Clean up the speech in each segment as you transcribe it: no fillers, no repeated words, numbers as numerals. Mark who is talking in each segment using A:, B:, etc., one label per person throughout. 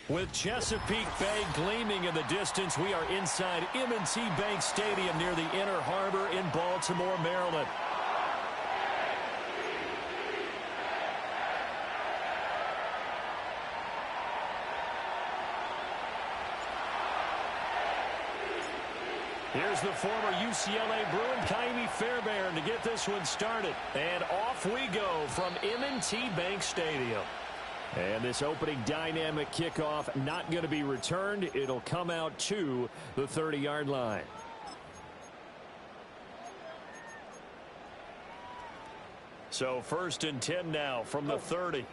A: With Chesapeake Bay gleaming in the distance, we are inside M&T Bank Stadium near the Inner Harbor in Baltimore, Maryland. Here's the former UCLA Bruin, Kaimi Fairbairn, to get this one started. And off we go from M&T Bank Stadium. And this opening dynamic kickoff not going to be returned. It'll come out to the 30-yard line. So 1st and 10 now from the 30.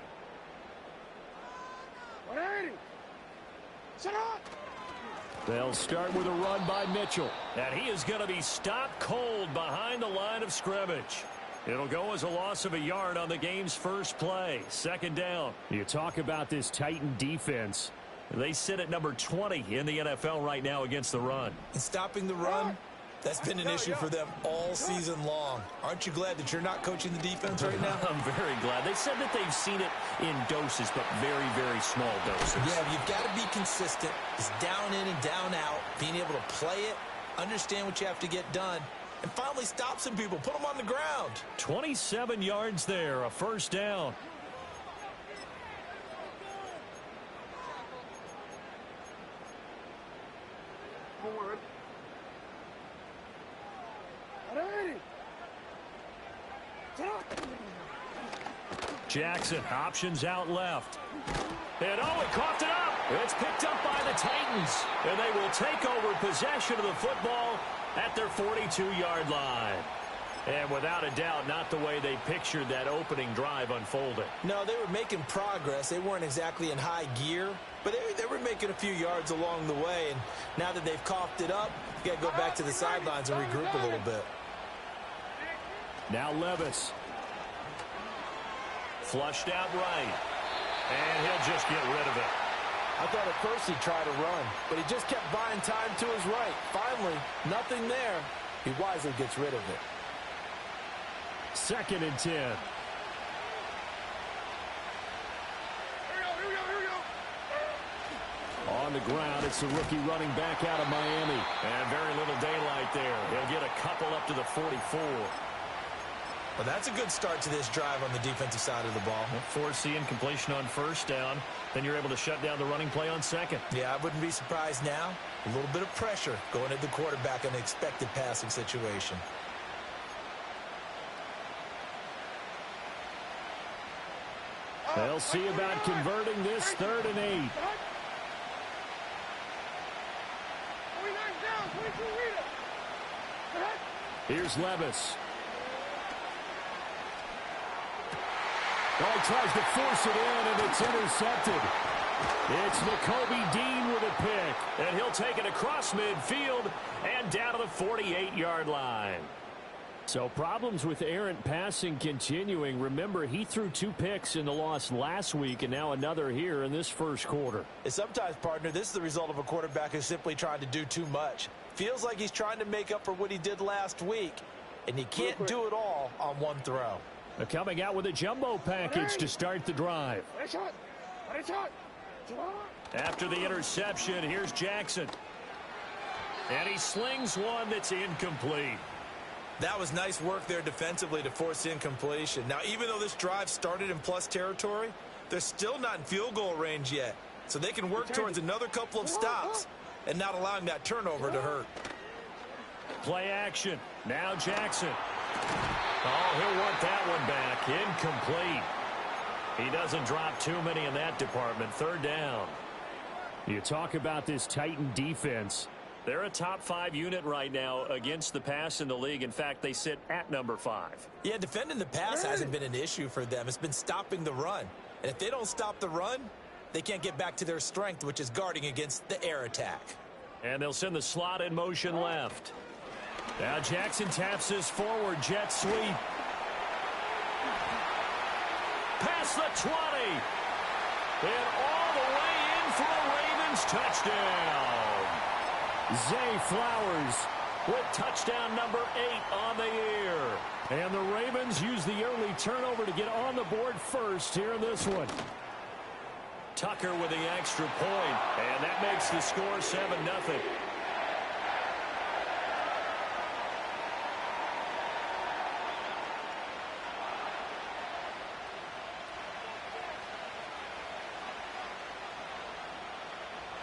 A: They'll start with a run by Mitchell. And he is going to be stopped cold behind the line of scrimmage. It'll go as a loss of a yard on the game's first play. 2nd down. You talk about this Titan defense. They sit at number 20 in the NFL right now against the run.
B: And stopping the run, that's been an issue for them all season long. Aren't you glad that you're not coaching the defense right now?
A: I'm very glad. They said that they've seen it in doses, but very, very small doses.
B: Yeah, you've got to be consistent. It's down in and down out, being able to play it, understand what you have to get done, and finally stop some people, put them on the ground.
A: 27 yards there, a 1st down. Jackson, options out left. And oh, it coughed it up. It's picked up by the Titans. And they will take over possession of the football at their 42-yard line. And without a doubt, not the way they pictured that opening drive unfolding.
B: No, they were making progress. They weren't exactly in high gear, but they were making a few yards along the way. And now that they've coughed it up, you got to go back to the sidelines and regroup a little bit.
A: Now Levis. Flushed out right. And he'll just get rid of it.
C: I thought at first he'd try to run, but he just kept buying time to his right. Finally, nothing there. He wisely gets rid of it.
A: 2nd and 10.
D: Here we go.
A: On the ground, it's the rookie running back out of Miami. And very little daylight there. He'll get a couple up to the 44.
B: Well, that's a good start to this drive on the defensive side of the ball.
A: Force the incompletion on 1st down. Then you're able to shut down the running play on 2nd.
B: Yeah, I wouldn't be surprised now. A little bit of pressure going at the quarterback in an expected passing situation.
A: They'll see about converting this 3rd and 8. Here's Levis. Oh, he tries to force it in, and it's intercepted. It's Nakobe Dean with a pick, and he'll take it across midfield and down to the 48-yard line. So problems with errant passing continuing. Remember, he threw 2 picks in the loss last week, and now another here in this 1st quarter.
B: And sometimes, partner, this is the result of a quarterback who's simply trying to do too much. Feels like he's trying to make up for what he did last week, and he can't do it all on one throw.
A: They're coming out with a jumbo package to start the drive. After the interception, here's Jackson. And he slings one that's incomplete.
B: That was nice work there defensively to force incompletion. Now, even though this drive started in plus territory, they're still not in field goal range yet. So they can work towards another couple of stops and not allowing that turnover to hurt.
A: Play action. Now Jackson. Oh, he'll want that one back. Incomplete. He doesn't drop too many in that department. 3rd down. You talk about this Titan defense. They're a top 5 unit right now against the pass in the league. In fact, they sit at number 5.
B: Yeah, defending the pass hasn't been an issue for them. It's been stopping the run. And if they don't stop the run, they can't get back to their strength, which is guarding against the air attack.
A: And they'll send the slot in motion left. Now Jackson taps his forward jet sweep. Past the 20. And all the way in for a Ravens touchdown. Zay Flowers with touchdown number 8 on the year. And the Ravens use the early turnover to get on the board first here in this one. Tucker with the extra point, and that makes the score 7-0.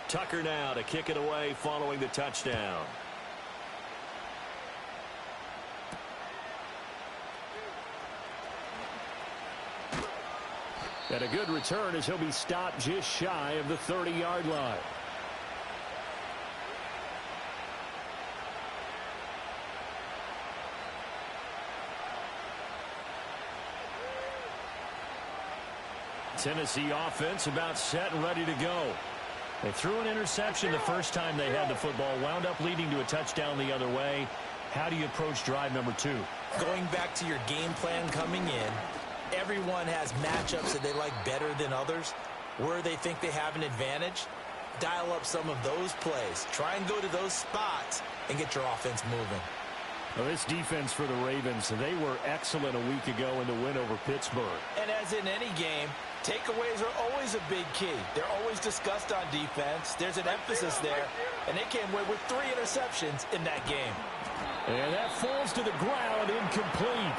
A: Tucker now to kick it away following the touchdown. And a good return as he'll be stopped just shy of the 30-yard line. Tennessee offense about set and ready to go. They threw an interception the first time they had the football, wound up leading to a touchdown the other way. How do you approach drive number 2?
B: Going back to your game plan coming in, everyone has matchups that they like better than others. Where they think they have an advantage, dial up some of those plays. Try and go to those spots and get your offense moving.
A: Well, this defense for the Ravens, they were excellent a week ago in the win over Pittsburgh.
B: And as in any game, takeaways are always a big key. They're always discussed on defense. There's an emphasis there, and they came away with 3 interceptions in that game.
A: And that falls to the ground, incomplete.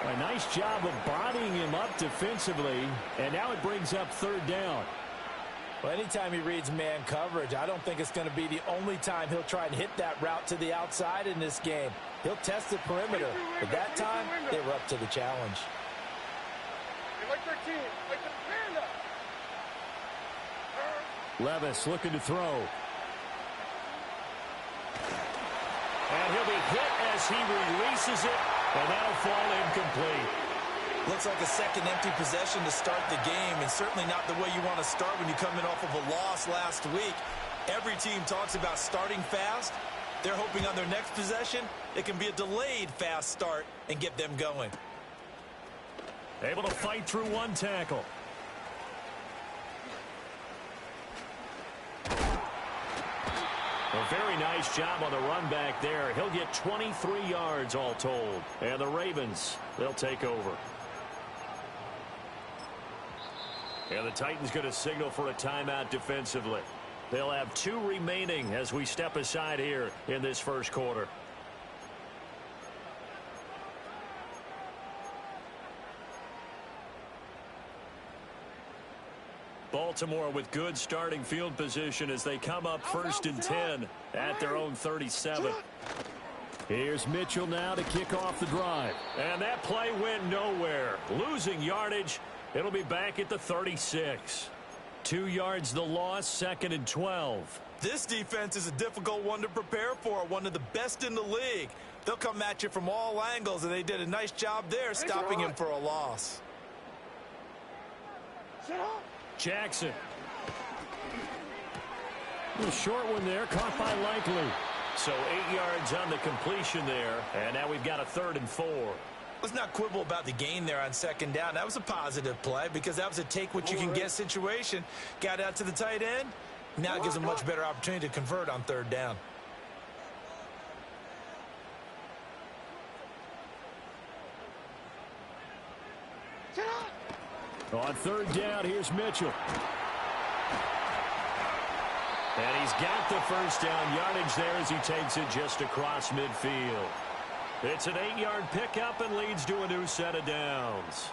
A: A nice job of bodying him up defensively, and now it brings up 3rd down.
C: Well, anytime he reads man coverage, I don't think it's going to be the only time he'll try and hit that route to the outside in this game. He'll test the perimeter, but that time they were up to the challenge.
A: Levis looking to throw. And he'll be hit as he releases it, and that'll fall incomplete.
B: Looks like a second empty possession to start the game, and certainly not the way you want to start when you come in off of a loss last week. Every team talks about starting fast. They're hoping on their next possession it can be a delayed fast start and get them going.
A: Able to fight through one tackle. A very nice job on the run back there. He'll get 23 yards all told. And the Ravens, they'll take over. And the Titans going to signal for a timeout defensively. They'll have 2 remaining as we step aside here in this first quarter. Baltimore with good starting field position as they come up 1st and 10 at their own 37. Here's Mitchell now to kick off the drive. And that play went nowhere. Losing yardage. It'll be back at the 36. 2 yards the loss, 2nd and 12.
B: This defense is a difficult one to prepare for, one of the best in the league. They'll come at you from all angles, and they did a nice job there stopping him for a loss.
A: Jackson. A short one there, caught by Likely. So 8 yards on the completion there, and now we've got a 3rd and 4.
B: Let's not quibble about the gain there on 2nd down. That was a positive play because that was a take-what-you-can-get situation. Got out to the tight end. Now it gives them a much better opportunity to convert on 3rd down.
A: On 3rd down, here's Mitchell. And he's got the first down yardage there as he takes it just across midfield. It's an 8-yard pickup and leads to a new set of downs.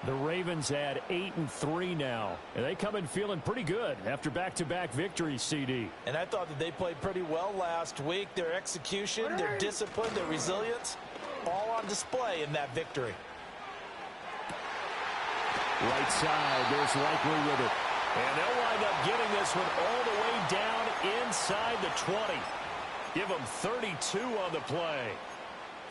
A: The Ravens add 8-3 now, and they come in feeling pretty good after back-to-back victories, CD.
C: And I thought that they played pretty well last week. Their execution, their discipline, their resilience, all on display in that victory.
A: Right side, there's Likely with it. And they'll wind up getting this one all the way down inside the 20. Give them 32 on the play.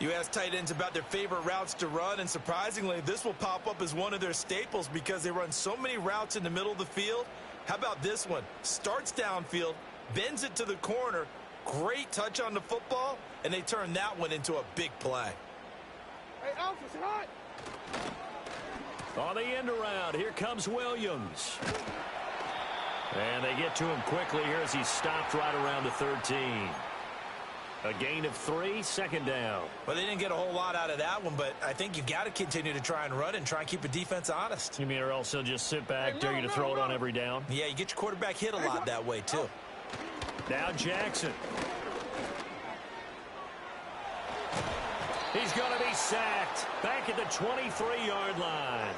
B: You ask tight ends about their favorite routes to run, and surprisingly, this will pop up as one of their staples because they run so many routes in the middle of the field. How about this one? Starts downfield, bends it to the corner, great touch on the football, and they turn that one into a big play.
D: Hey, Alpha, it's hot.
A: On the end around, here comes Williams. And they get to him quickly here as he's stopped right around the 13. A gain of 3, second down.
B: Well, they didn't get a whole lot out of that one, but I think you've got to continue to try and run and try and keep the defense honest.
A: You mean or else he'll just sit back, dare you to throw it on every down?
B: Yeah, you get your quarterback hit a lot that way, too.
A: Now Jackson. He's going to be sacked. Back at the 23-yard line.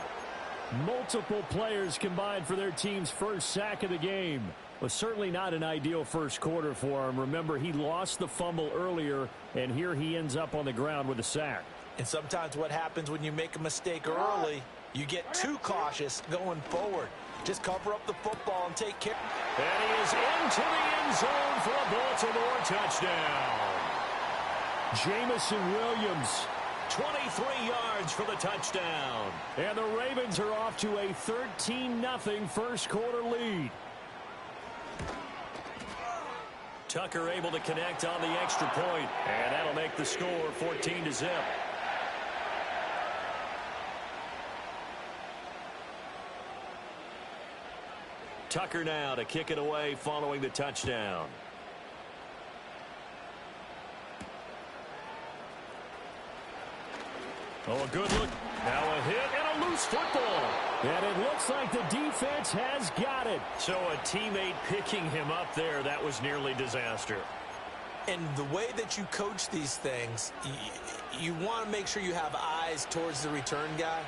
E: Multiple players combined for their team's first sack of the game. Was certainly not an ideal first quarter for him. Remember, he lost the fumble earlier, and here he ends up on the ground with a sack.
B: And sometimes what happens when you make a mistake early, you get too cautious going forward. Just cover up the football and take care.
A: And he is into the end zone for a Baltimore touchdown.
E: Jamison Williams,
A: 23 yards for the touchdown.
E: and the Ravens are off to a 13-0 first quarter lead.
A: Tucker able to connect on the extra point, and that'll make the score 14-0. Tucker now to kick it away following the touchdown. Oh, a good look. Now a hit and a loose football.
E: And it looks like the defense has got it.
A: So a teammate picking him up there, that was nearly disaster.
B: And the way that you coach these things, you want to make sure you have eyes towards the return guy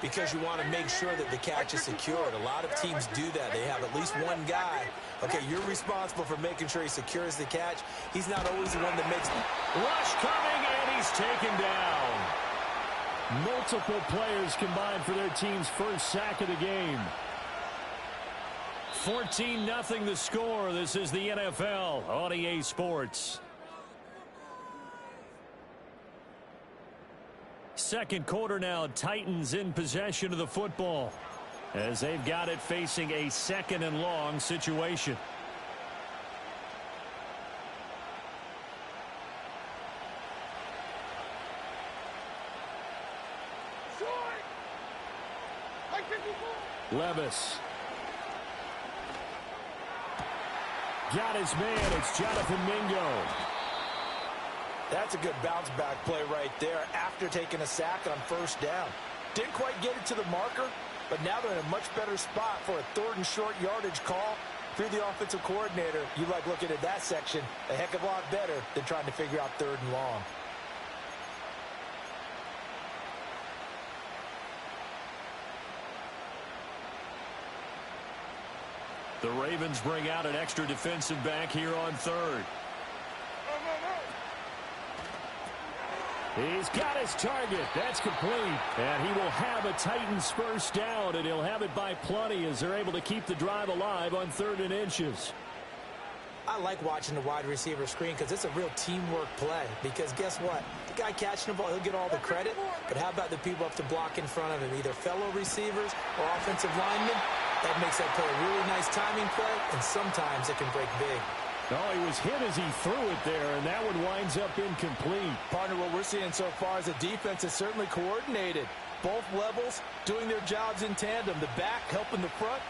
B: because you want to make sure that the catch is secured. A lot of teams do that. They have at least one guy. Okay, you're responsible for making sure he secures the catch. He's not always the one that makes the
A: rush coming, and he's taken down.
E: Multiple players combined for their team's first sack of the game. 14-0 the score. This is the NFL on EA Sports. Second quarter now. Titans in possession of the football as they've got it facing a second and long situation. Levis. Got his man. It's Jonathan Mingo.
C: That's a good bounce back play right there after taking a sack on first down. Didn't quite get it to the marker, but now they're in a much better spot for a third and short yardage call. Through the offensive coordinator, you like looking at that section a heck of a lot better than trying to figure out third and long.
A: The Ravens bring out an extra defensive back here on third.
E: He's got his target. That's complete. And he will have a Titans first down, and he'll have it by plenty as they're able to keep the drive alive on 3rd and inches.
B: I like watching the wide receiver screen because it's a real teamwork play. Because guess what? The guy catching the ball, he'll get all the credit. But how about the people up to block in front of him, either fellow receivers or offensive linemen? That makes that play a really nice timing play, and sometimes it can break big.
E: Oh, he was hit as he threw it there, and that one winds up incomplete.
C: Partner, what we're seeing so far is the defense is certainly coordinated. Both levels doing their jobs in tandem. The back helping the front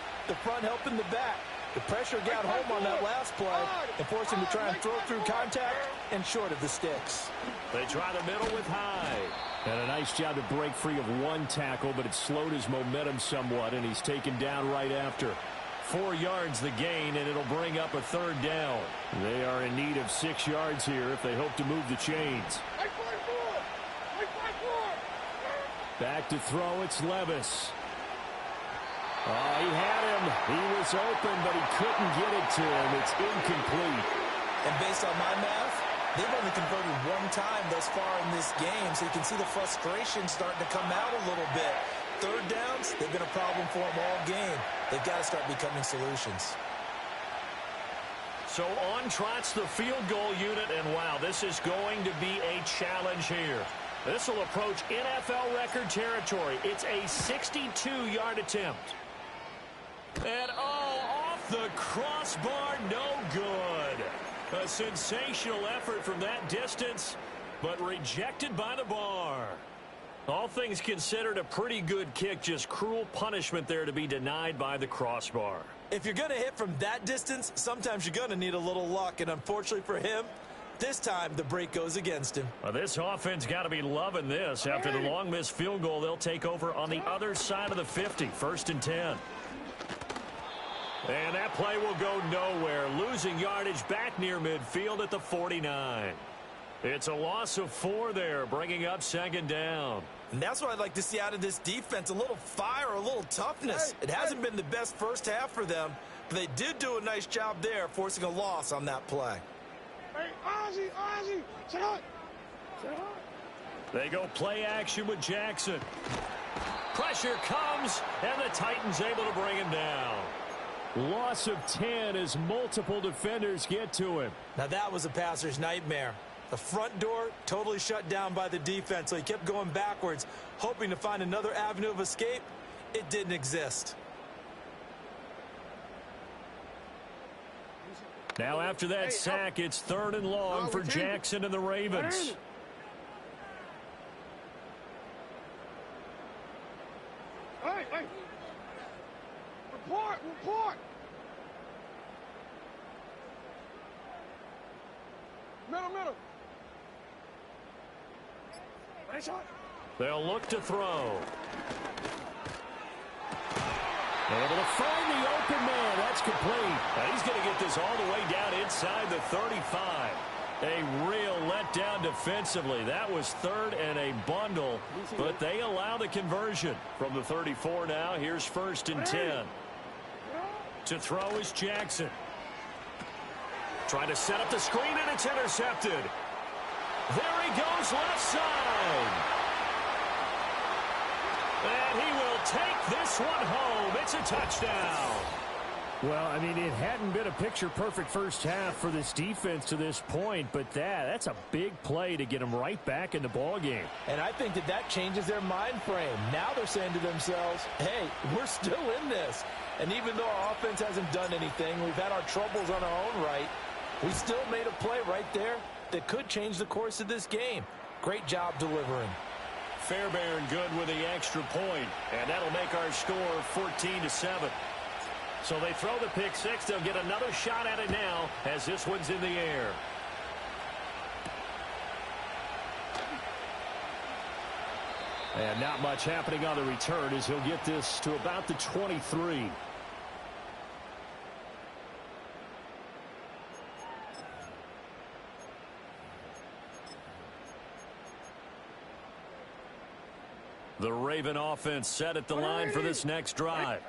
C: helping the back. The pressure got home on that last play and forced him to try and throw through contact and short of the sticks.
A: They try the middle with Hyde.
E: And a nice job to break free of one tackle, but it slowed his momentum somewhat, and he's taken down right after.
A: 4 yards the gain, and it'll bring up a 3rd down.
E: They are in need of 6 yards here if they hope to move the chains. Back to throw, it's Levis. Oh, he had him. He was open, but he couldn't get it to him. It's incomplete.
B: And based on my math, they've only converted one time thus far in this game, so you can see the frustration starting to come out a little bit. 3rd downs, they've been a problem for them all game. They've got to start becoming solutions.
A: So on trots the field goal unit, and wow, this is going to be a challenge here. This will approach NFL record territory. It's a 62-yard attempt. And off the crossbar, no good. A sensational effort from that distance, but rejected by the bar. All things considered, a pretty good kick, just cruel punishment there to be denied by the crossbar.
B: If you're going to hit from that distance, sometimes you're going to need a little luck, and unfortunately for him, This time, the break goes against him.
E: Well, this offense got to be loving this. After the long missed field goal, they'll take over on the other side of the 50, 1st and 10. And that play will go nowhere, losing yardage back near midfield at the 49. It's a loss of 4 there, bringing up 2nd down.
B: And that's what I'd like to see out of this defense, a little fire, a little toughness. It hasn't been the best first half for them, but they did do a nice job there, forcing a loss on that play.
D: Hey, Ozzie, sit up.
E: They go play action with Jackson. Pressure comes, and the Titans able to bring him down. Loss of 10 as multiple defenders get to him.
B: Now that was a passer's nightmare. The front door totally shut down by the defense, so he kept going backwards, hoping to find another avenue of escape. It didn't exist.
E: Now after that sack, it's 3rd and long for Jackson and the Ravens.
D: Hey. Report. Middle. Nice shot.
E: They'll look to throw. Able to find the open man. That's complete. Now he's going to get this all the way down inside the 35. A real letdown defensively. That was 3rd and a bundle, but they allow the conversion. From the 34 now, here's 1st and 10. To throw is Jackson. Trying to set up the screen, and it's intercepted. There he goes, left side. And he will take this one home. It's a touchdown. Well, I mean, it hadn't been a picture-perfect first half for this defense to this point, but that's a big play to get them right back in the ballgame.
C: And I think that changes their mind frame. Now they're saying to themselves, hey, we're still in this. And even though our offense hasn't done anything, we've had our troubles on our own right, we still made a play right there that could change the course of this game. Great job delivering.
E: Fairbairn good with the extra point, and that'll make our score 14-7. So they throw the pick six. They'll get another shot at it now as this one's in the air. And not much happening on the return as he'll get this to about the 23. The Raven offense set at the line for this next drive.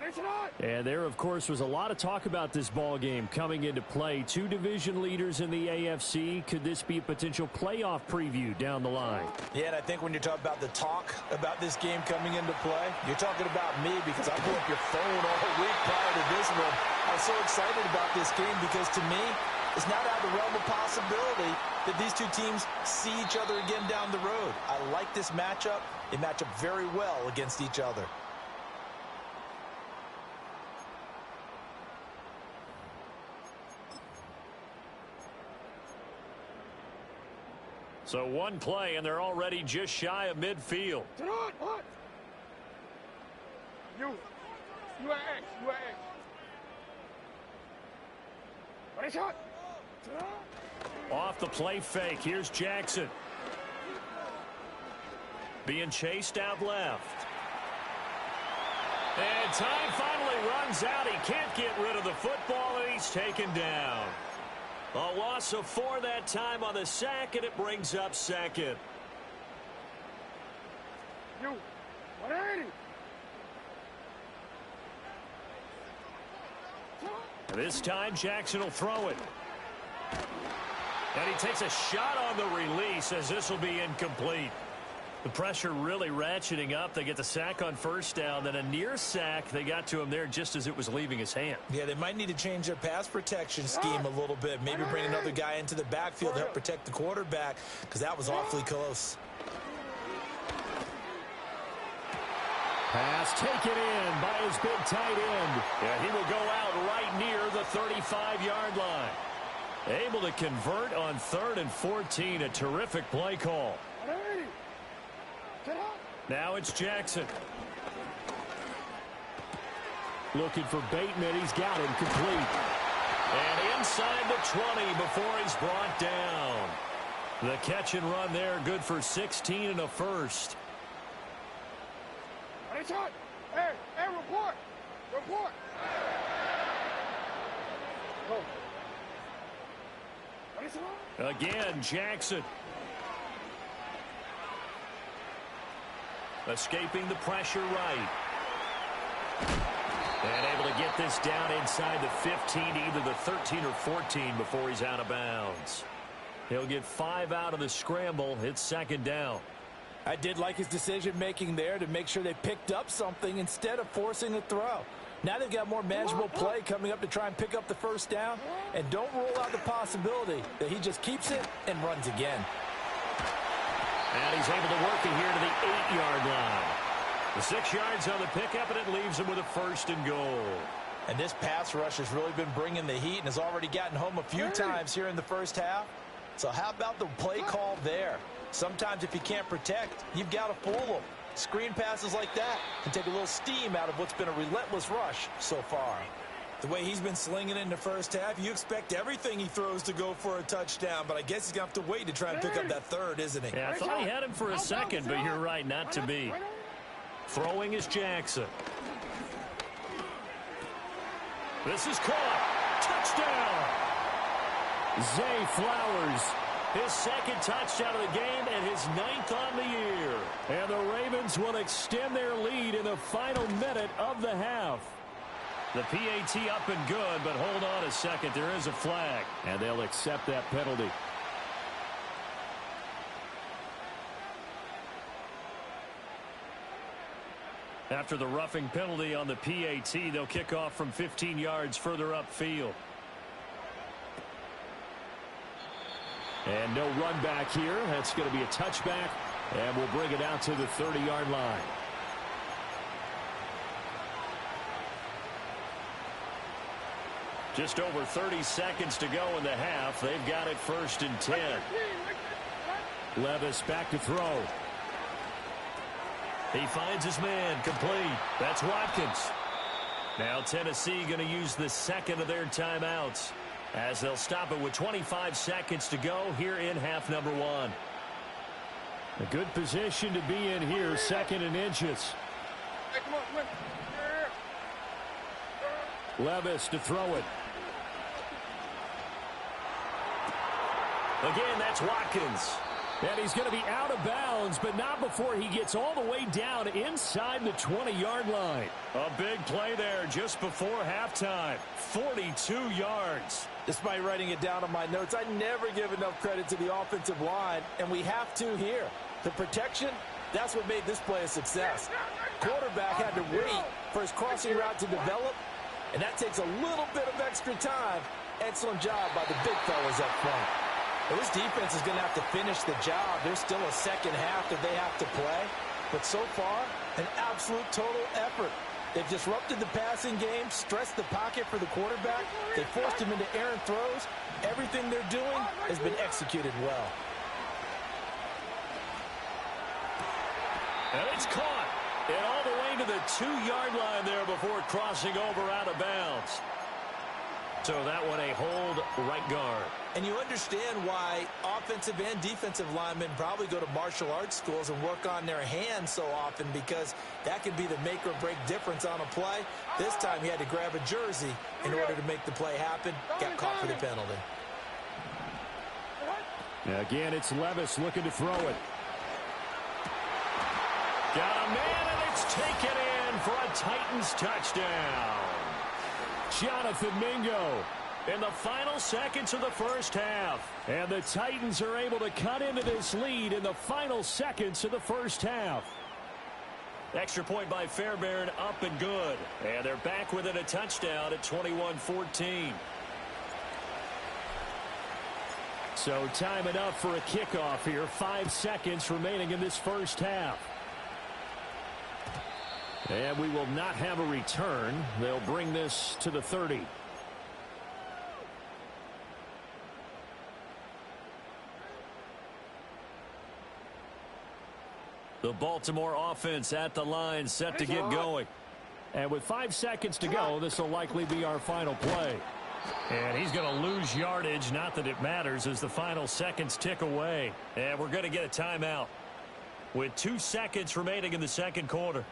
E: And there, of course, was a lot of talk about this ball game coming into play. 2 division leaders in the AFC. Could this be a potential playoff preview down the line?
C: Yeah, and I think when you're talking about the talk about this game coming into play, you're talking about me because I blew up your phone all week prior to this one. I was so excited about this game because to me, it's not out of the realm of possibility that these two teams see each other again down the road. I like this matchup. They match up very well against each other.
E: So one play, and they're already just shy of midfield.
D: What? You are X. What a shot.
E: Off the play fake. Here's Jackson. Being chased out left. And time finally runs out. He can't get rid of the football, and he's taken down. A loss of 4 that time on the sack, and it brings up second.
D: You, 180.
E: This time, Jackson will throw it. And he takes a shot on the release as this will be incomplete. The pressure really ratcheting up. They get the sack on first down, then a near sack. They got to him there just as it was leaving his hand.
B: Yeah, they might need to change their pass protection scheme a little bit. Maybe bring another guy into the backfield to help protect the quarterback because that was awfully close.
E: Pass taken in by his big tight end. Yeah, he will go out right near the 35-yard line. Able to convert on 3rd and 14. A terrific play call. Now it's Jackson. Looking for Bateman. He's got him complete.
A: And inside the 20 before he's brought down. The catch and run there, good for 16 and a first.
D: Hey, report. Report. Go.
A: Again, Jackson. Escaping the pressure right. And able to get this down inside the 15, either the 13 or 14 before he's out of bounds. He'll get 5 out of the scramble. It's second down.
C: I did like his decision-making there to make sure they picked up something instead of forcing a throw. Now they've got more manageable play coming up to try and pick up the first down. And don't rule out the possibility that he just keeps it and runs again.
A: And he's able to work it here to the 8-yard line. The 6 yards on the pickup, and it leaves him with a first and goal.
C: And this pass rush has really been bringing the heat and has already gotten home a few times here in the first half. So how about the play call there? Sometimes if you can't protect, you've got to fool them. Screen passes like that can take a little steam out of what's been a relentless rush so far.
B: The way he's been slinging it in the first half, you expect everything he throws to go for a touchdown, but I guess he's going to have to wait to try and pick up that third, isn't he?
A: Yeah, I thought he had him for a second, but you're right, not to be. Throwing is Jackson. This is caught. Touchdown. Zay Flowers, his second touchdown of the game and his 9th on the year. And the Ravens will extend their lead in the final minute of the half. The PAT up and good, but hold on a second. There is a flag. And they'll accept that penalty. After the roughing penalty on the PAT, they'll kick off from 15 yards further upfield. And no run back here. That's going to be a touchback, and we'll bring it out to the 30-yard line. Just over 30 seconds to go in the half. They've got it 1st and 10. Levis back to throw. He finds his man, complete. That's Watkins. Now Tennessee going to use the second of their timeouts, as they'll stop it with 25 seconds to go here in half number 1. A good position to be in here, 2nd and inches.
D: Hey, come on.
A: Levis to throw it. Again, that's Watkins. And he's going to be out of bounds, but not before he gets all the way down inside the 20-yard line. A big play there just before halftime. 42 yards.
C: Despite writing it down on my notes, I never give enough credit to the offensive line, and we have to here. The protection, that's what made this play a success. Quarterback had to wait for his crossing route to develop, and that takes a little bit of extra time. Excellent job by the big fellas up front. Well, this defense is going to have to finish the job. There's still a second half that they have to play. But so far, an absolute total effort. They've disrupted the passing game, stressed the pocket for the quarterback. They forced him into errant throws. Everything they're doing has been executed well.
A: And it's caught. And all the way to the 2-yard line there before crossing over out of bounds. So that one a hold right guard.
B: And you understand why offensive and defensive linemen probably go to martial arts schools and work on their hands so often, because that can be the make or break difference on a play. This time he had to grab a jersey in order to make the play happen. Got caught for the penalty.
A: Again, it's Levis looking to throw it. Got a man, and it's taken in for a Titans touchdown. Jonathan Mingo in the final seconds of the first half. And the Titans are able to cut into this lead in the final seconds of the first half. Extra point by Fairbairn, up and good. And they're back within a touchdown at 21-14. So time enough for a kickoff here. 5 seconds remaining in this first half. And we will not have a return. They'll bring this to the 30. The Baltimore offense at the line, set to get going. And with 5 seconds to go, this will likely be our final play.
E: And he's going to lose yardage. Not that it matters as the final seconds tick away. And we're going to get a timeout with 2 seconds remaining in the second quarter.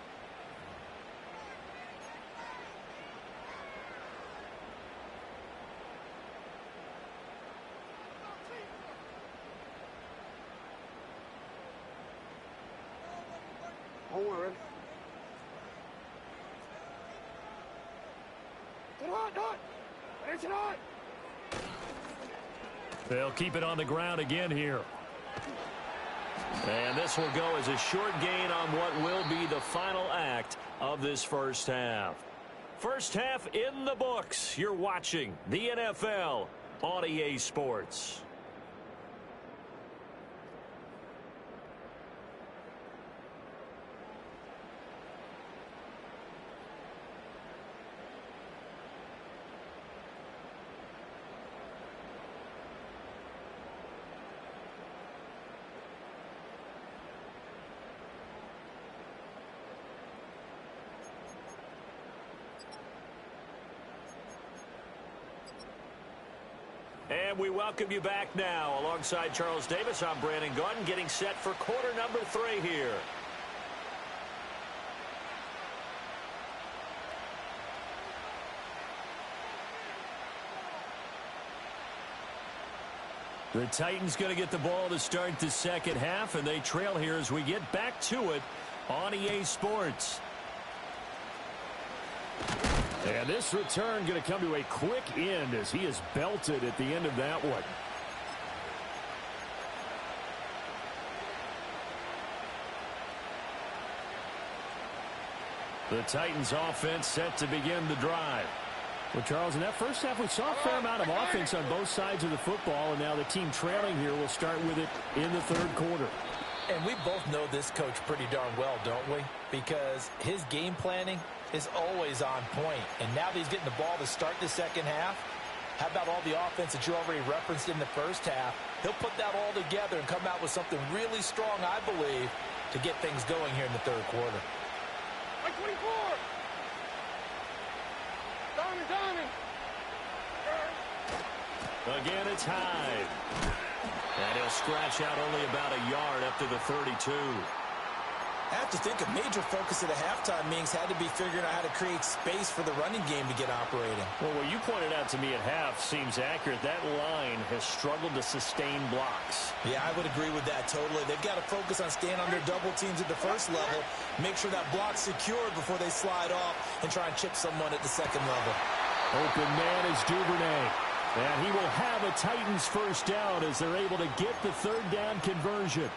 D: Don't worry.
E: They'll keep it on the ground again here. And this will go as a short gain on what will be the final act of this first half. First half in the books. You're watching the NFL on EA Sports. And we welcome you back now. Alongside Charles Davis, I'm Brandon Gaudin, getting set for quarter number 3 here. The Titans going to get the ball to start the second half, and they trail here as we get back to it on EA Sports. And this return going to come to a quick end as he is belted at the end of that one. The Titans offense set to begin the drive. Well, Charles, in that first half, we saw a fair amount of offense on both sides of the football, and now the team trailing here will start with it in the third quarter.
C: And we both know this coach pretty darn well, don't we? Because his game planning is always on point. And now that he's getting the ball to start the second half, how about all the offense that you already referenced in the first half? He'll put that all together and come out with something really strong, I believe, to get things going here in the third quarter.
D: 24! Diamond!
E: Again, it's Hyde. And he'll scratch out only about a yard up to the 32.
B: I have to think a major focus of the halftime meetings had to be figuring out how to create space for the running game to get operating.
E: Well, what you pointed out to me at half seems accurate. That line has struggled to sustain blocks.
B: Yeah, I would agree with that totally. They've got to focus on staying on their double teams at the first level, make sure that block's secured before they slide off and try and chip someone at the second level.
E: Open man is Duvernay. And he will have a Titans first down as they're able to get the third down conversion.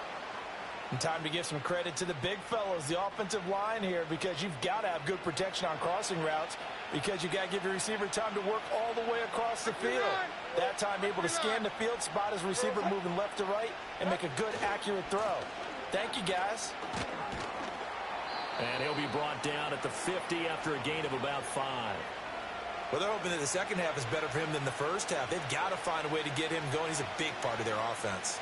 C: And time to give some credit to the big fellows, the offensive line here, because you've got to have good protection on crossing routes, because you got to give your receiver time to work all the way across the field. That time able to scan the field, spot his receiver moving left to right, and make a good, accurate throw. Thank you, guys.
E: And he'll be brought down at the 50 after a gain of about 5.
B: Well, they're hoping that the second half is better for him than the first half. They've got to find a way to get him going. He's a big part of their offense.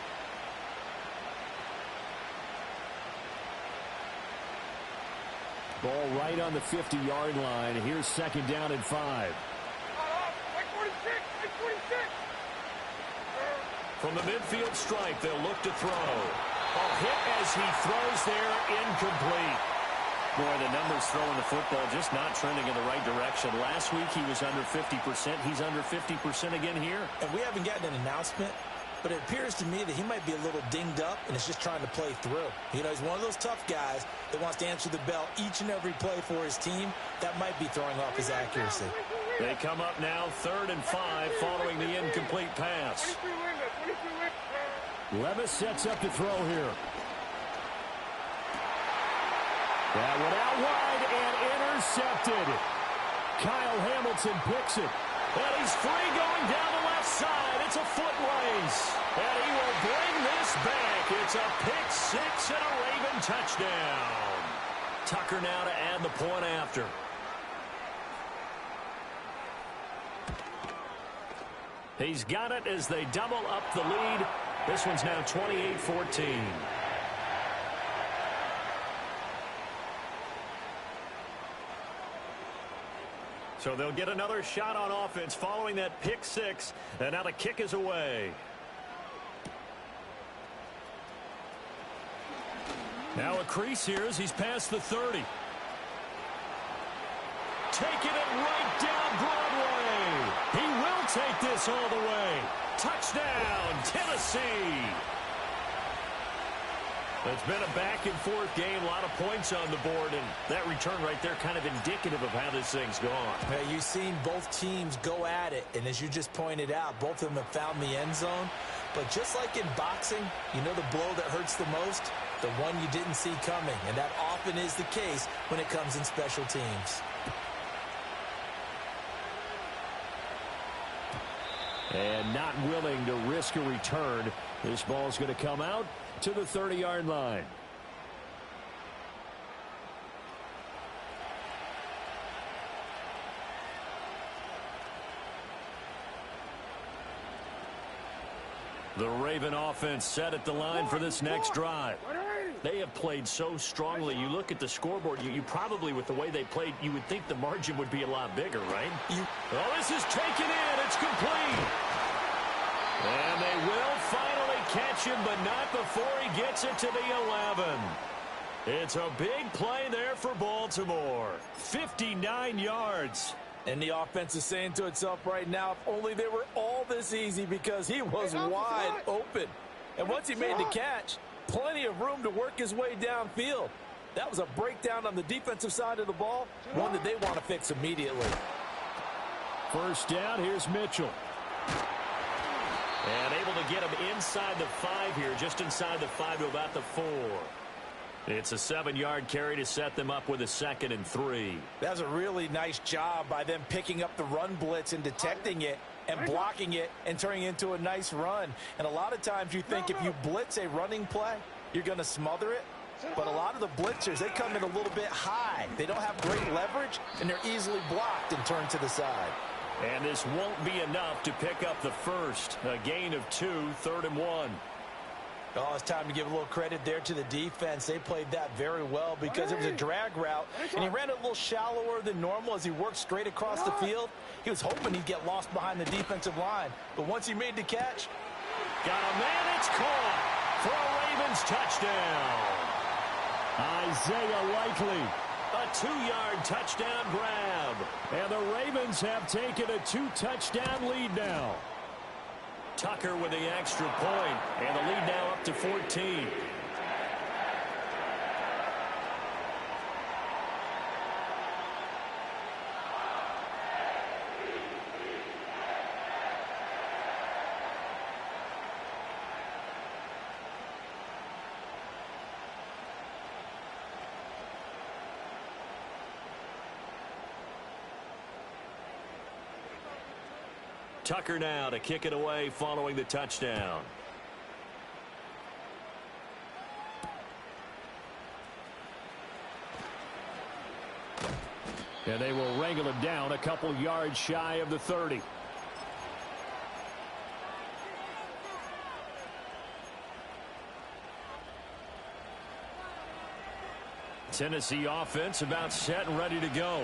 E: Ball right on the 50-yard line. Here's second down and 5. From the midfield stripe, they'll look to throw. A hit as he throws there, incomplete. Boy, the numbers throwing the football just not trending in the right direction. Last week he was under 50%. He's under 50% again here.
C: And we haven't gotten an announcement, but it appears to me that he might be a little dinged up and is just trying to play through. You know, he's one of those tough guys that wants to answer the bell each and every play for his team. That might be throwing off his accuracy.
E: They come up now 3rd and 5 following the incomplete pass. Levis sets up to throw here. That one out wide and intercepted. Kyle Hamilton picks it. And he's free going down the left side. It's a foot race. And he will bring this back. It's a pick 6 and a Raven touchdown. Tucker now to add the point after. He's got it as they double up the lead. This one's now 28-14.
A: So they'll get another shot on offense following that pick six. And now the kick is away. Now a crease here as he's past the 30. Taking it right down Broadway. He will take this all the way. Touchdown, Tennessee. It's been a back-and-forth game, a lot of points on the board, and that return right there kind of indicative of how this thing's gone.
C: Yeah, you've seen both teams go at it, and as you just pointed out, both of them have found the end zone. But just like in boxing, you know the blow that hurts the most? The one you didn't see coming, and that often is the case when it comes in special teams.
E: And not willing to risk a return. This ball's going to come out to the 30-yard line. The Raven offense set at the line for this next drive. They have played so strongly. You look at the scoreboard, you probably, with the way they played, you would think the margin would be a lot bigger, right? Oh, this is taken in. It's complete. And they will finally catch him, but not before he gets it to the 11. It's a big play there for Baltimore. 59 yards.
C: And the offense is saying to itself right now, if only they were all this easy, because he was wide open. And once he made the catch, plenty of room to work his way downfield. That was a breakdown on the defensive side of the ball, one that they want to fix immediately.
E: First down, here's Mitchell.
A: And able to get him inside the 5 here, just inside the 5 to about the 4. It's a 7-yard carry to set them up with a 2nd and 3.
C: That's a really nice job by them picking up the run blitz and detecting it and blocking it and turning it into a nice run. And a lot of times you think if you blitz a running play, you're going to smother it. But a lot of the blitzers, they come in a little bit high. They don't have great leverage, and they're easily blocked and turned to the side.
A: And this won't be enough to pick up the first. A gain of 2, 3rd and 1.
C: Oh, it's time to give a little credit there to the defense. They played that very well because it was a drag route, and he ran it a little shallower than normal as he worked straight across the field. He was hoping he'd get lost behind the defensive line, but once he made the catch,
A: got a man, it's caught for a Ravens touchdown.
E: Isaiah Likely.
A: A 2-yard touchdown grab.
E: And the Ravens have taken a 2-touchdown lead now.
A: Tucker with the extra point, and the lead now up to 14. Tucker now to kick it away following the touchdown.
E: And they will wrangle him down a couple yards shy of the 30. Tennessee offense about set and ready to go.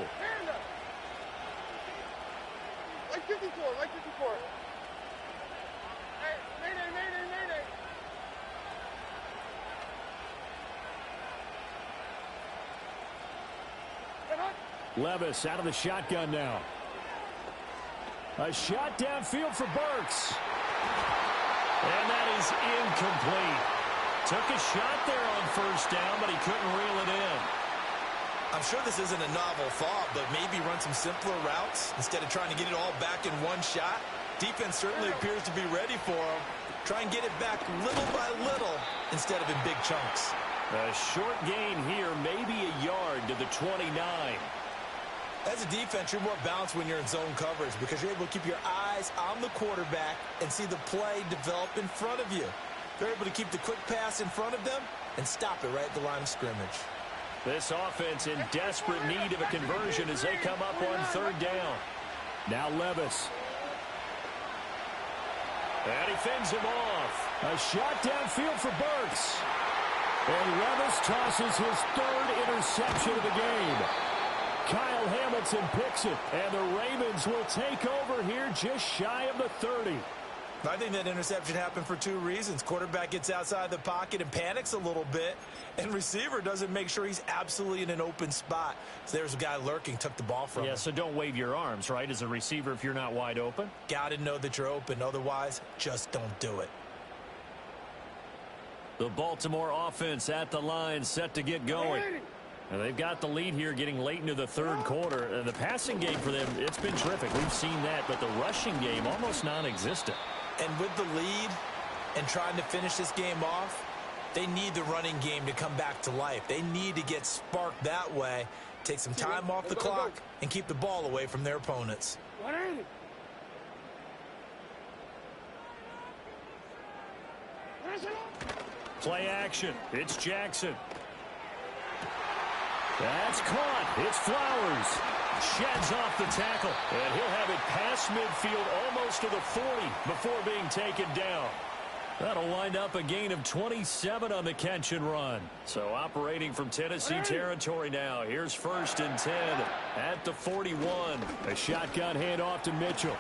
D: Like 54, like 54. Hey, mayday, mayday, mayday.
E: Levis out of the shotgun now. A shot downfield for Burks.
A: And that is incomplete. Took a shot there on first down, but he couldn't reel it in.
B: I'm sure this isn't a novel thought, but maybe run some simpler routes instead of trying to get it all back in one shot. Defense certainly appears to be ready for him. Try and get it back little by little instead of in big chunks.
A: A short gain here, maybe a yard to the 29.
B: As a defense, you're more balanced when you're in zone coverage because you're able to keep your eyes on the quarterback and see the play develop in front of you. They're able to keep the quick pass in front of them and stop it right at the line of scrimmage.
A: This offense in desperate need of a conversion as they come up on 3rd down.
E: Now Levis.
A: And he fends him off.
E: A shot downfield for Burks. And Levis tosses his 3rd interception of the game. Kyle Hamilton picks it, and the Ravens will take over here just shy of the 30.
B: I think that interception happened for two reasons. Quarterback gets outside the pocket and panics a little bit, and receiver doesn't make sure he's absolutely in an open spot. So there's a guy lurking, took the ball from him.
E: Yeah, so don't wave your arms, right, as a receiver if you're not wide open.
B: Got to know that you're open. Otherwise, just don't do it.
E: The Baltimore offense at the line, set to get going. And they've got the lead here getting late into the third quarter. The passing game for them, it's been terrific. We've seen that, but the rushing game almost non-existent.
B: And with the lead and trying to finish this game off, they need the running game to come back to life. They need to get sparked that way, take some time off the clock, and keep the ball away from their opponents.
E: Play action. It's Jackson. That's caught. It's Flowers. Sheds off the tackle, and he'll have it past midfield almost to the 40 before being taken down. That'll wind up a gain of 27 on the catch and run. So operating from Tennessee territory now. Here's 1st and 10 at the 41. A shotgun handoff to Mitchell.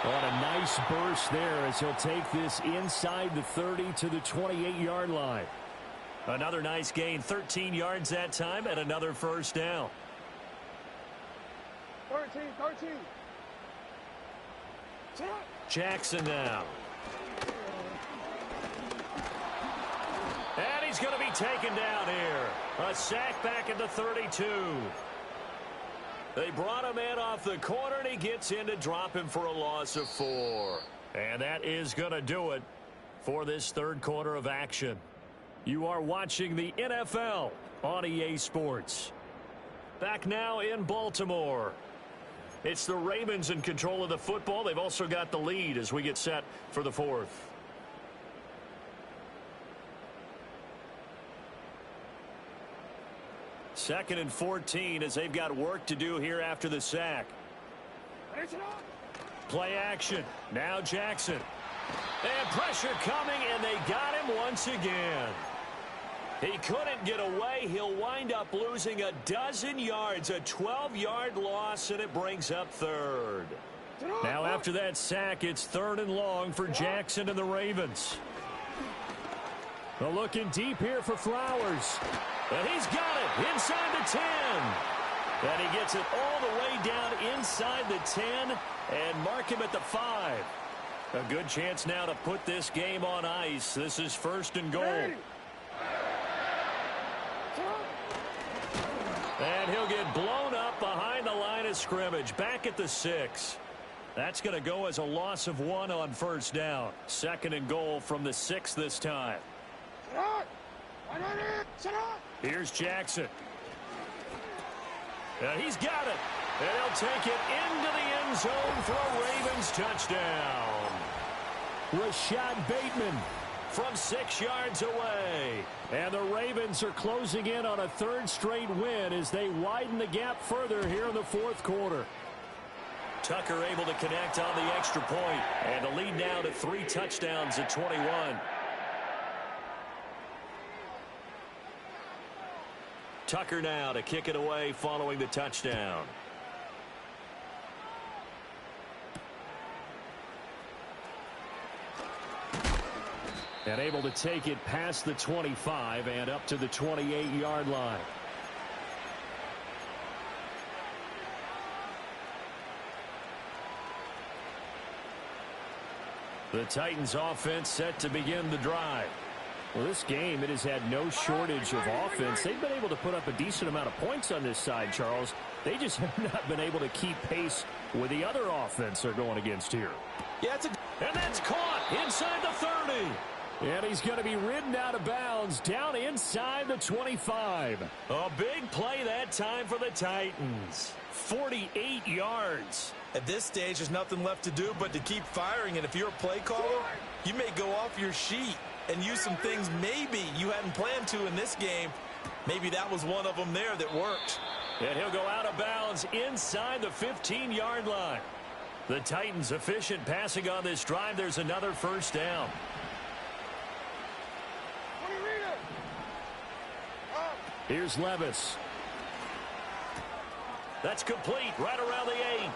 E: What a nice burst there as he'll take this inside the 30 to the 28-yard line. Another nice gain, 13 yards that time, and another first down.
D: 13.
E: Jackson now. And he's going to be taken down here. A sack back at the 32. They brought him in off the corner, and he gets in to drop him for a loss of 4. And that is going to do it for this third quarter of action. You are watching the NFL on EA Sports. Back now in Baltimore. It's the Ravens in control of the football. They've also got the lead as we get set for the fourth. Second and 14 as they've got work to do here after the sack. Play action. Now Jackson. And pressure coming, and they got him once again. He couldn't get away. He'll wind up losing a dozen yards, a 12-yard loss, and it brings up third. Now after that sack, it's 3rd and long for Jackson and the Ravens. They're looking deep here for Flowers. And he's got it inside the 10. And he gets it all the way down inside the 10 and mark him at the 5. A good chance now to put this game on ice. This is 1st and goal. And he'll get blown up behind the line of scrimmage. Back at the 6. That's going to go as a loss of 1 on first down. 2nd and goal from the 6 this time. Here's Jackson. And he's got it. And he'll take it into the end zone for a Ravens touchdown. Rashad Bateman from 6 yards away. And the Ravens are closing in on a 3rd straight win as they widen the gap further here in the 4th quarter. Tucker able to connect on the extra point, and the lead now to 3 touchdowns at 21. Tucker now to kick it away following the touchdown. And able to take it past the 25 and up to the 28-yard line. The Titans offense set to begin the drive. Well, this game, it has had no shortage of offense. They've been able to put up a decent amount of points on this side, Charles. They just have not been able to keep pace with the other offense they're going against here.
B: Yeah,
E: and that's caught inside the 30. And he's going to be ridden out of bounds down inside the 25. A big play that time for the Titans. 48 yards.
B: At this stage, there's nothing left to do but to keep firing. And if you're a play caller, you may go off your sheet and use some things maybe you hadn't planned to in this game. Maybe that was one of them there that worked.
E: And he'll go out of bounds inside the 15-yard line. The Titans efficient passing on this drive. There's another first down. Here's Levis.
A: That's complete right around the 8.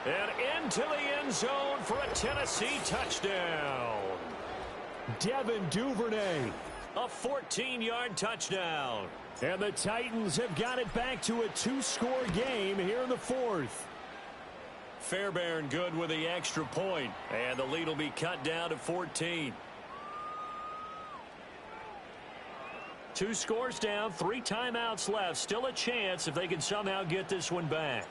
A: And into the end zone for a Tennessee touchdown.
E: Devin Duvernay.
A: A 14-yard touchdown.
E: And the Titans have got it back to a 2-score game here in the 4th.
A: Fairbairn good with the extra point. And the lead will be cut down to 14. 2 scores down, 3 timeouts left. Still a chance if they can somehow get this one back.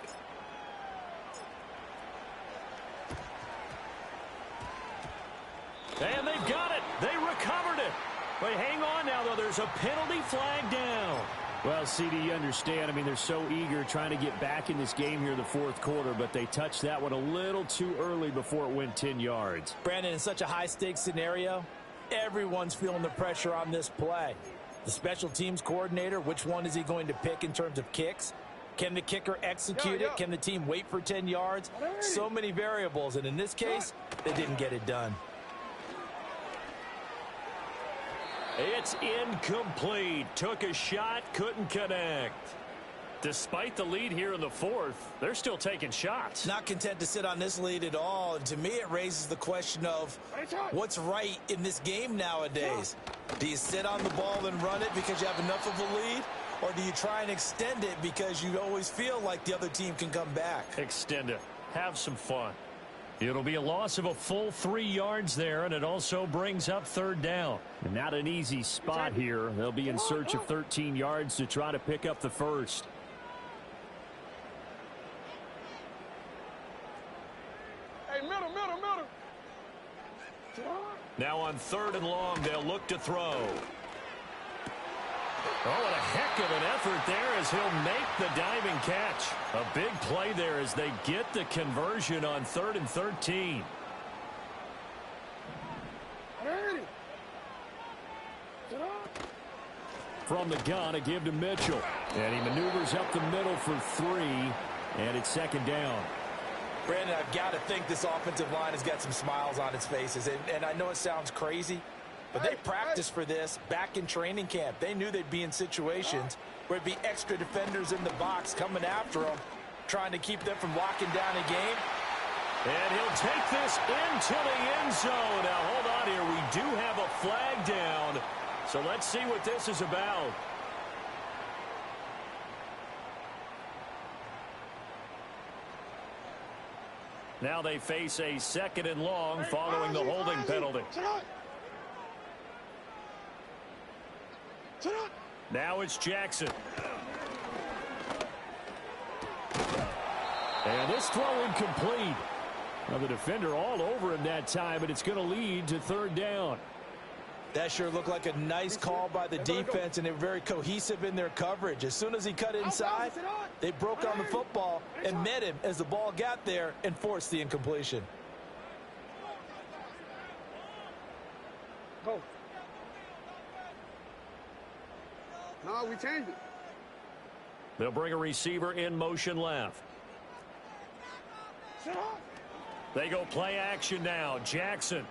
A: And they've got it. They recovered it. But hang on now, though. There's a penalty flag down.
E: Well, CD, you understand. I mean, they're so eager trying to get back in this game here in the 4th quarter, but they touched that one a little too early before it went 10 yards.
C: Brandon, in such a high-stakes scenario, everyone's feeling the pressure on this play. The special teams coordinator, which one is he going to pick in terms of kicks? Can the kicker execute it? Can the team wait for 10 yards? So many variables, and in this case, they didn't get it done.
A: It's incomplete. Took a shot, couldn't connect. Despite the lead here in the 4th, they're still taking shots.
C: Not content to sit on this lead at all. And to me, it raises the question of what's right in this game nowadays. Do you sit on the ball and run it because you have enough of a lead? Or do you try and extend it because you always feel like the other team can come back?
A: Extend it. Have some fun. It'll be a loss of a full 3 yards there, and it also brings up 3rd down.
E: And not an easy spot here. They'll be in search of 13 yards to try to pick up the first.
D: Hey, middle.
A: Now on 3rd and long, they'll look to throw. Oh, what a heck of an effort there as he'll make the diving catch. A big play there as they get the conversion on 3rd and 13.
E: From the gun, a give to Mitchell. And he maneuvers up the middle for 3, and it's 2nd down.
C: Brandon, I've got to think this offensive line has got some smiles on its faces. And I know it sounds crazy, but they practiced for this back in training camp. They knew they'd be in situations where it'd be extra defenders in the box coming after them, trying to keep them from locking down a game.
A: And he'll take this into the end zone. Now, hold on here. We do have a flag down. So let's see what this is about. Now they face a 2nd and long following the holding penalty. Now it's Jackson.
E: And this throw incomplete. Now the defender all over him that time, but it's going to lead to 3rd down.
C: That sure looked like a nice call by the defense, and they were very cohesive in their coverage. As soon as he cut inside, they broke on the football and met him as the ball got there and forced the incompletion.
D: Go. No, we changed it.
A: They'll bring a receiver in motion left. They go play action now. Jackson.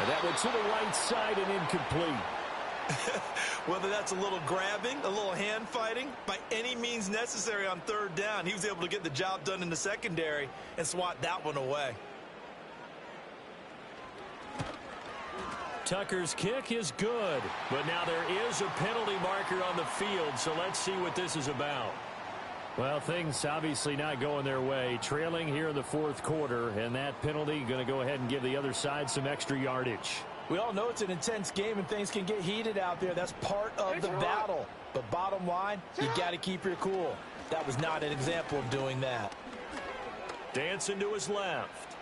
E: And that went to the right side and incomplete.
B: Whether that's a little grabbing, a little hand fighting, by any means necessary on 3rd down, he was able to get the job done in the secondary and swat that one away.
A: Tucker's kick is good, but now there is a penalty marker on the field, so let's see what this is about.
E: Well, things obviously not going their way. Trailing here in the 4th quarter, and that penalty going to go ahead and give the other side some extra yardage.
C: We all know it's an intense game and things can get heated out there. That's part of the battle. But bottom line, you got to keep your cool. That was not an example of doing that.
A: Dancing to his left.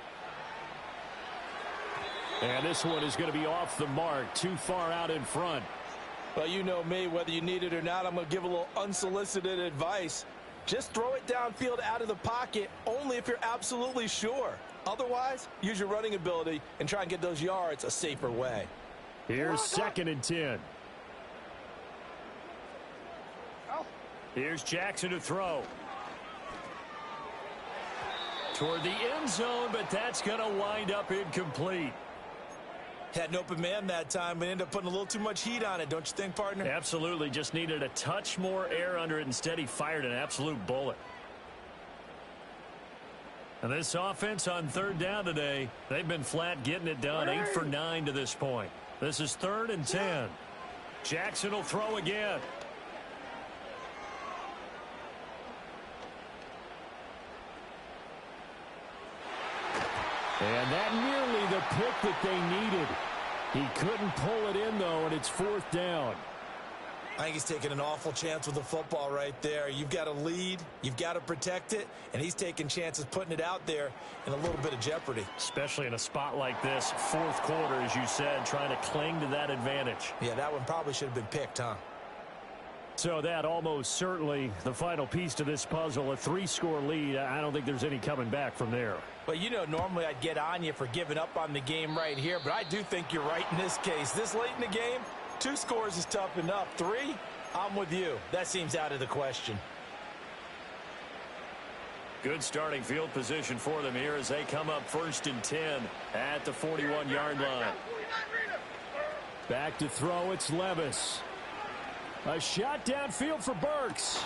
E: And this one is going to be off the mark, too far out in front.
C: Well, you know me, whether you need it or not, I'm going to give a little unsolicited advice. Just throw it downfield out of the pocket only if you're absolutely sure. Otherwise, use your running ability and try and get those yards a safer way.
E: Here's 2nd and 10.
A: Here's Jackson to throw. Toward the end zone, but that's going to wind up incomplete.
B: Had an open man that time, but ended up putting a little too much heat on it, don't you think, partner?
E: Absolutely. Just needed a touch more air under it. Instead, he fired an absolute bullet. And this offense on third down today, they've been flat getting it done. 8 for 9 to this point. This is 3rd and 10. Jackson will throw again. And that nearly the pick that they needed. He couldn't pull it in, though, and it's 4th down.
B: I think he's taking an awful chance with the football right there. You've got to lead, you've got to protect it, and he's taking chances putting it out there in a little bit of jeopardy.
E: Especially in a spot like this, 4th quarter, as you said, trying to cling to that advantage.
B: Yeah, that one probably should have been picked, huh?
E: So that almost certainly the final piece to this puzzle, a 3-score lead. I don't think there's any coming back from there.
C: Well, you know, normally I'd get on you for giving up on the game right here, but I do think you're right in this case. This late in the game, 2 scores is tough enough. 3, I'm with you. That seems out of the question.
E: Good starting field position for them here as they come up 1st and 10 at the 41-yard line. Back to throw, it's Levis. A shot downfield for Burks.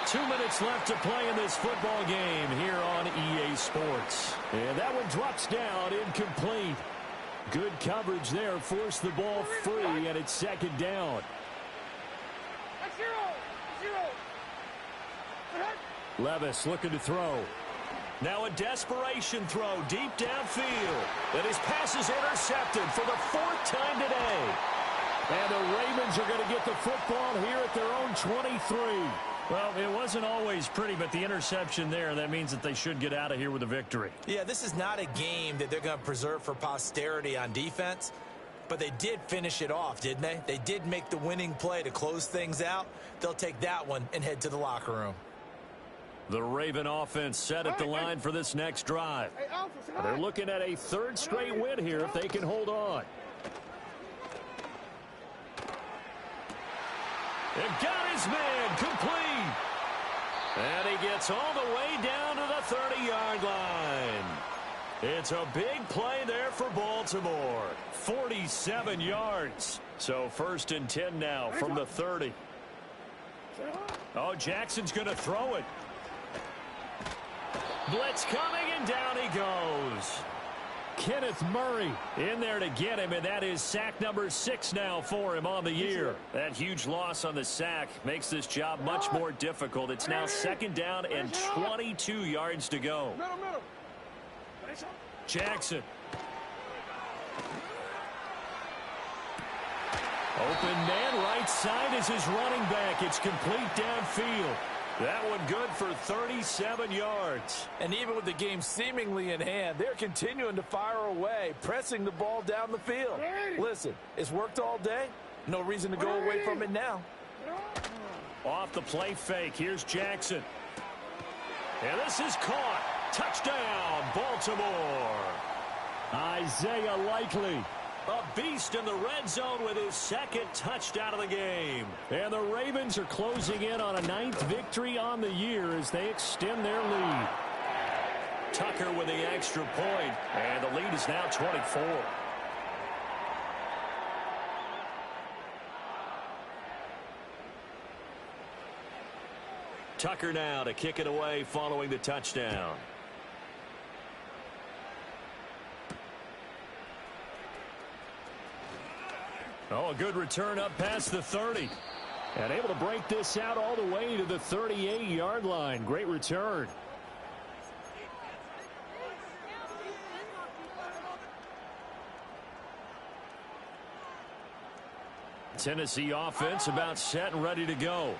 E: 2 minutes left to play in this football game here on EA Sports. And that one drops down, incomplete. Good coverage there, forced the ball free, and it's 2nd down. Levis looking to throw. Now a desperation throw deep downfield. And his pass is intercepted for the 4th time today. And the Ravens are going to get the football here at their own 23. Well, it wasn't always pretty, but the interception there, that means that they should get out of here with a victory.
B: Yeah, this is not a game that they're going to preserve for posterity on defense, but they did finish it off, didn't they? They did make the winning play to close things out. They'll take that one and head to the locker room.
E: The Raven offense set at the line for this next drive. They're looking at a 3rd straight win here if they can hold on. And got his man complete. And he gets all the way down to the 30-yard line. It's a big play there for Baltimore. 47 yards. So 1st and 10 now from the 30. Oh, Jackson's going to throw it. Blitz coming, and down he goes. Kenneth Murray in there to get him, and that is sack number 6 now for him on the year. That huge loss on the sack makes this job much more difficult. It's now 2nd down and 22 yards to go. Jackson. Open man, right side is his running back. It's complete downfield. That one good for 37 yards.
C: And even with the game seemingly in hand, they're continuing to fire away, pressing the ball down the field. Listen, it's worked all day. No reason to go away from it now.
E: Off the play fake, here's Jackson. And this is caught. Touchdown, Baltimore. Isaiah Likely. A beast in the red zone with his 2nd touchdown of the game. And the Ravens are closing in on a 9th victory on the year as they extend their lead. Tucker with the extra point, and the lead is now 24. Tucker now to kick it away following the touchdown. Oh, a good return up past the 30. And able to break this out all the way to the 38-yard line. Great return. Tennessee offense about set and ready to go.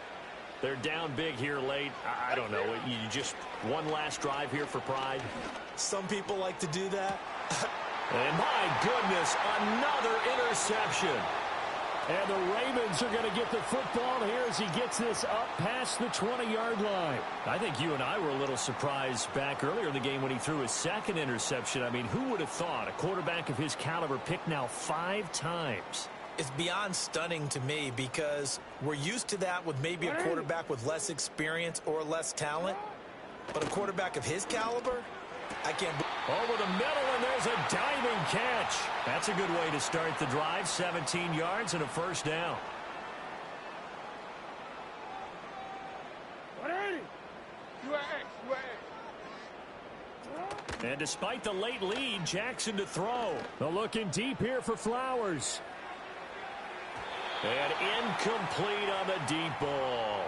E: They're down big here late. I don't know. You just one last drive here for pride.
B: Some people like to do that.
E: And my goodness, another interception. And the Ravens are going to get the football here as he gets this up past the 20-yard line. I think you and I were a little surprised back earlier in the game when he threw his 2nd interception. I mean, who would have thought a quarterback of his caliber picked now 5 times?
B: It's beyond stunning to me because we're used to that with maybe a quarterback with less experience or less talent. But a quarterback of his caliber, I can't.
E: Over the middle, and there's a diving catch. That's a good way to start the drive. 17 yards and a first down.
D: 180. You at X. You at X.
E: And despite the late lead, Jackson to throw. They're looking deep here for Flowers. And incomplete on the deep ball.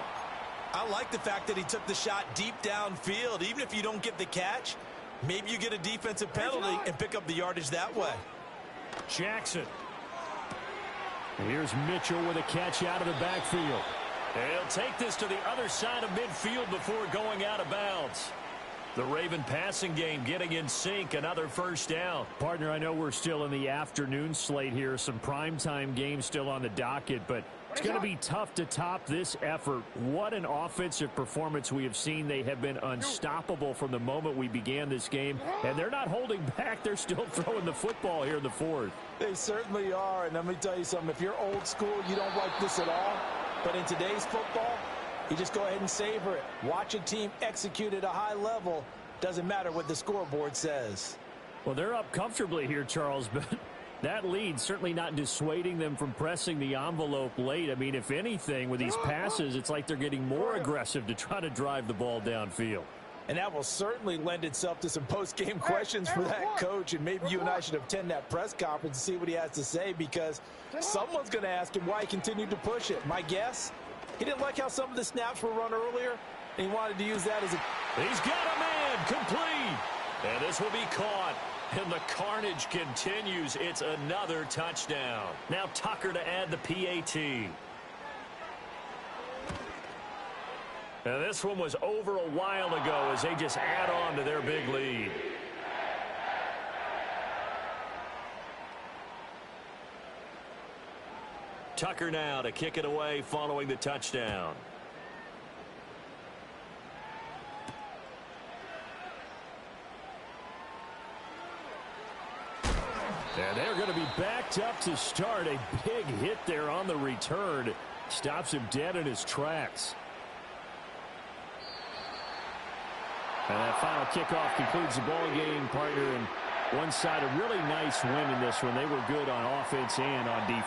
B: I like the fact that he took the shot deep downfield. Even if you don't get the catch, maybe you get a defensive penalty and pick up the yardage that way.
E: Jackson. Here's Mitchell with a catch out of the backfield. And he'll take this to the other side of midfield before going out of bounds. The Raven passing game getting in sync. Another first down. Partner, I know we're still in the afternoon slate here. Some primetime games still on the docket, but it's going to be tough to top this effort. What an offensive performance we have seen. They have been unstoppable from the moment we began this game, and they're not holding back. They're still throwing the football here in the fourth.
C: They certainly are, and let me tell you something. If you're old school, you don't like this at all. But in today's football, you just go ahead and savor it. Watch a team execute at a high level. Doesn't matter what the scoreboard says.
E: Well, they're up comfortably here, Charles, but that lead certainly not dissuading them from pressing the envelope late. I mean, if anything, with these passes, it's like they're getting more aggressive to try to drive the ball downfield.
C: And that will certainly lend itself to some post-game questions for that coach. And maybe you and I should attend that press conference and see what he has to say, because someone's going to ask him why he continued to push it. My guess, he didn't like how some of the snaps were run earlier, and he wanted to use that as a...
E: He's got a man, complete. And this will be caught. And the carnage continues. It's another touchdown. Now Tucker to add the PAT. Now this one was over a while ago as they just add on to their big lead. Tucker now to kick it away following the touchdown. And they're going to be backed up to start. A big hit there on the return. Stops him dead in his tracks. And that final kickoff concludes the ball game, partner. And one side, a really nice win in this one. They were good on offense and on defense.